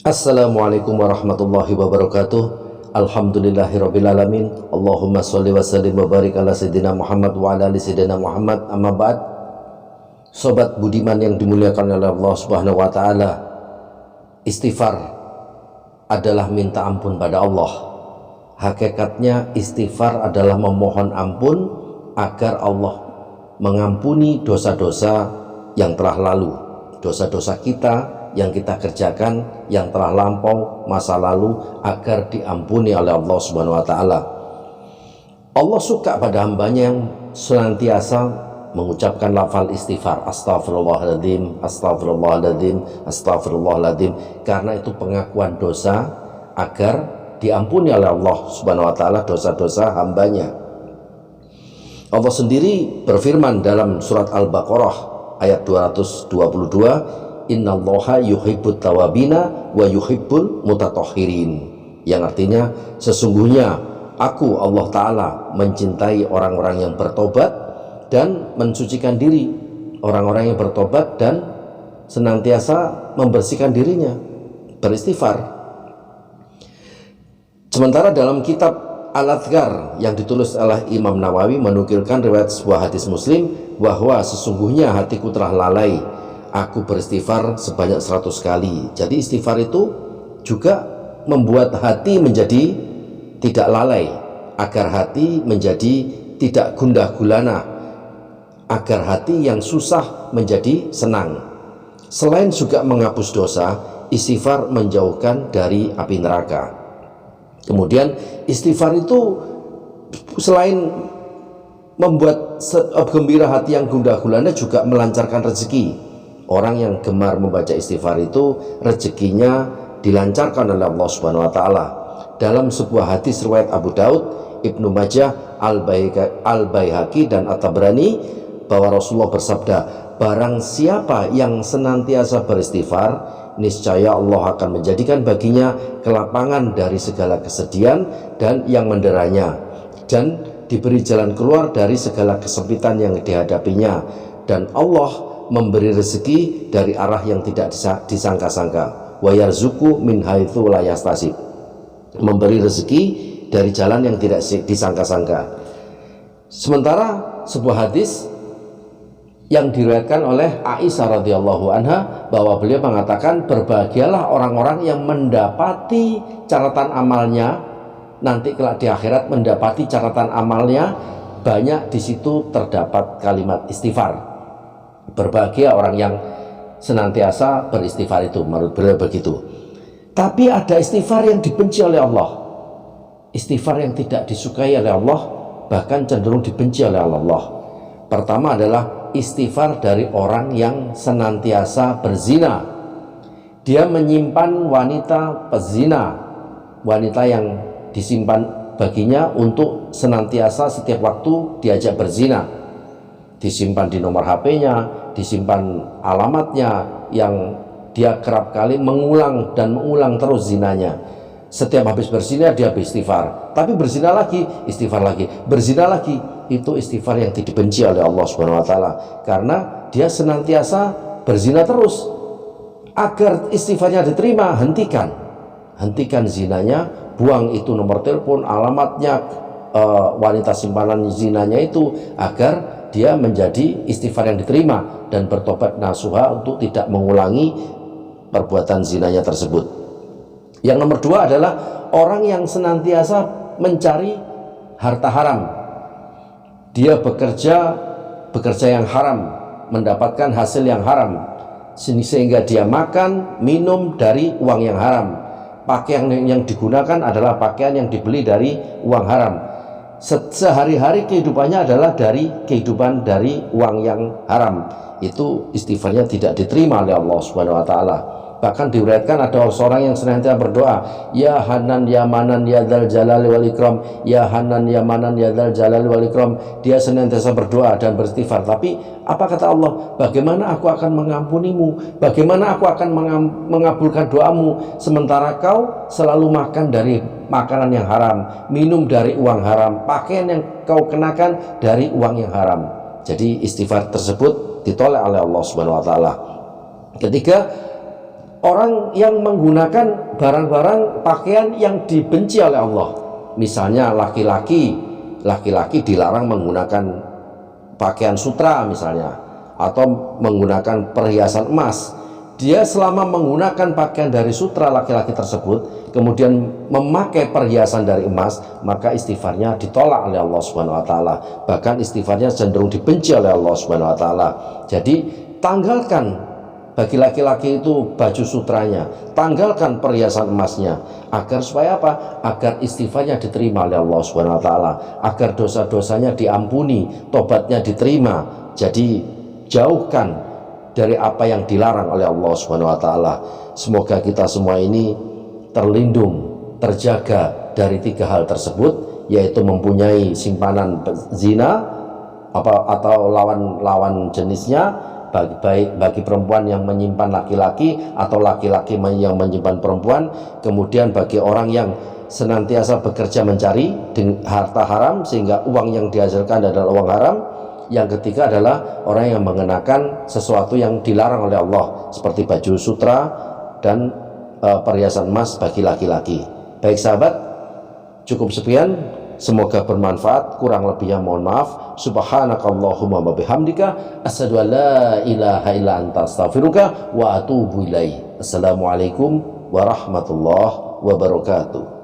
Assalamualaikum warahmatullahi wabarakatuh. Alhamdulillahirabbil alamin. Allahumma sholli wa sallim wa barik ala sayyidina Muhammad wa ala ali sayyidina Muhammad. Amma ba'd. Sobat budiman yang dimuliakan oleh Allah Subhanahu wa taala. Istighfar adalah minta ampun pada Allah. Hakikatnya istighfar adalah memohon ampun agar Allah mengampuni dosa-dosa yang telah lalu, dosa-dosa kita yang kita kerjakan yang telah lampau masa lalu agar diampuni oleh Allah Subhanahu wa taala. Allah suka pada hambanya yang senantiasa mengucapkan lafal istighfar, astagfirullahaladzim, astagfirullahaladzim, astagfirullahaladzim, karena itu pengakuan dosa agar diampuni oleh Allah Subhanahu wa taala dosa-dosa hambanya. Allah sendiri berfirman dalam surat Al-Baqarah ayat 222, innallaha yuhibbut tawabina wa yuhibbul mutatahhirin, yang artinya sesungguhnya aku Allah Ta'ala mencintai orang-orang yang bertobat dan mensucikan diri, orang-orang yang bertobat dan senantiasa membersihkan dirinya, beristighfar. Sementara dalam kitab Al-Adhkar yang ditulis oleh Imam Nawawi menukilkan riwayat sebuah hadis Muslim bahwa sesungguhnya hatiku telah lalai, aku beristighfar sebanyak 100 kali. Jadi istighfar itu juga membuat hati menjadi tidak lalai, agar hati menjadi tidak gundah gulana, agar hati yang susah menjadi senang. Selain juga menghapus dosa, istighfar menjauhkan dari api neraka. Kemudian istighfar itu selain membuat gembira hati yang gundah gulana juga melancarkan rezeki. Orang yang gemar membaca istighfar itu rezekinya dilancarkan oleh Allah Subhanahu wa taala. Dalam sebuah hadis riwayat Abu Daud, Ibnu Majah, Al-Baihaqi dan At-Tabrani bahwa Rasulullah bersabda, barang siapa yang senantiasa beristighfar, niscaya Allah akan menjadikan baginya kelapangan dari segala kesedihan dan yang menderanya, dan diberi jalan keluar dari segala kesempitan yang dihadapinya, dan Allah memberi rezeki dari arah yang tidak disangka-sangka. Wa yarzuqu min haitsu la yahtasib, memberi rezeki dari jalan yang tidak disangka-sangka. Sementara sebuah hadis yang diriwayatkan oleh Aisyah radhiyallahu anha bahwa beliau mengatakan, berbahagialah orang-orang yang mendapati catatan amalnya nanti kelak di akhirat, mendapati catatan amalnya banyak, di situ terdapat kalimat istighfar. Berbahagia orang yang senantiasa beristighfar itu, menurut beliau begitu. Tapi ada istighfar yang dibenci oleh Allah, istighfar yang tidak disukai oleh Allah, bahkan cenderung dibenci oleh Allah. Pertama adalah istighfar dari orang yang senantiasa berzina. Dia menyimpan wanita pezina, wanita yang disimpan baginya untuk senantiasa setiap waktu diajak berzina, disimpan di nomor HP-nya, disimpan alamatnya yang dia kerap kali mengulang dan mengulang terus zinanya. Setiap habis berzina dia beristighfar, tapi berzina lagi, istighfar lagi, berzina lagi. Itu istighfar yang dibenci oleh Allah Subhanahu wa taala, karena dia senantiasa berzina terus. Agar istighfarnya diterima, hentikan zinanya, buang itu nomor telepon, alamatnya, wanita simpanan zinanya itu, agar dia menjadi istighfar yang diterima dan bertobat nasuha untuk tidak mengulangi perbuatan zinanya tersebut. Yang nomor dua adalah orang yang senantiasa mencari harta haram. Dia bekerja yang haram, mendapatkan hasil yang haram, sehingga dia makan, minum dari uang yang haram. Pakaian yang digunakan adalah pakaian yang dibeli dari uang haram. Sehari-hari kehidupannya adalah dari kehidupan dari uang yang haram. Itu istighfarnya tidak diterima oleh Allah Subhanahu wa taala. Bahkan diriwayatkan ada seorang yang senantiasa berdoa, ya Hanan ya Manan ya Dzal Jalali wal Ikram, ya Hanan ya Manan ya Dzal Jalali wal Ikram. Dia senantiasa berdoa dan beristighfar. Tapi apa kata Allah? Bagaimana aku akan mengampunimu? Bagaimana aku akan mengabulkan doamu sementara kau selalu makan dari makanan yang haram, minum dari uang haram, pakaian yang kau kenakan dari uang yang haram. Jadi istighfar tersebut ditolak oleh Allah Subhanahu wa taala. Ketiga, orang yang menggunakan barang-barang pakaian yang dibenci oleh Allah. Misalnya laki-laki dilarang menggunakan pakaian sutra misalnya, atau menggunakan perhiasan emas. Dia selama menggunakan pakaian dari sutra laki-laki tersebut, kemudian memakai perhiasan dari emas, maka istighfarnya ditolak oleh Allah Subhanahu wa taala. Bahkan istighfarnya cenderung dibenci oleh Allah Subhanahu wa taala. Jadi tanggalkan, bagi laki-laki itu baju sutranya, tanggalkan perhiasan emasnya, agar supaya apa? Agar istighfarnya diterima oleh Allah Subhanahu wa taala, agar dosa-dosanya diampuni, tobatnya diterima. Jadi jauhkan dari apa yang dilarang oleh Allah Subhanahu wa taala. Semoga kita semua ini terlindung, terjaga dari 3 hal tersebut, yaitu mempunyai simpanan zina atau lawan jenisnya, bagi perempuan yang menyimpan laki-laki atau laki-laki yang menyimpan perempuan. Kemudian bagi orang yang senantiasa bekerja mencari harta haram sehingga uang yang dihasilkan adalah uang haram. Yang ketiga adalah orang yang mengenakan sesuatu yang dilarang oleh Allah, seperti baju sutra dan perhiasan emas bagi laki-laki. Baik sahabat, cukup sekian, semoga bermanfaat. Kurang lebihnya mohon maaf. Subhanakallahumma wa bihamdika asyhadu an la ilaha illa anta astaghfiruka wa atubu ilaik. Assalamualaikum warahmatullahi wabarakatuh.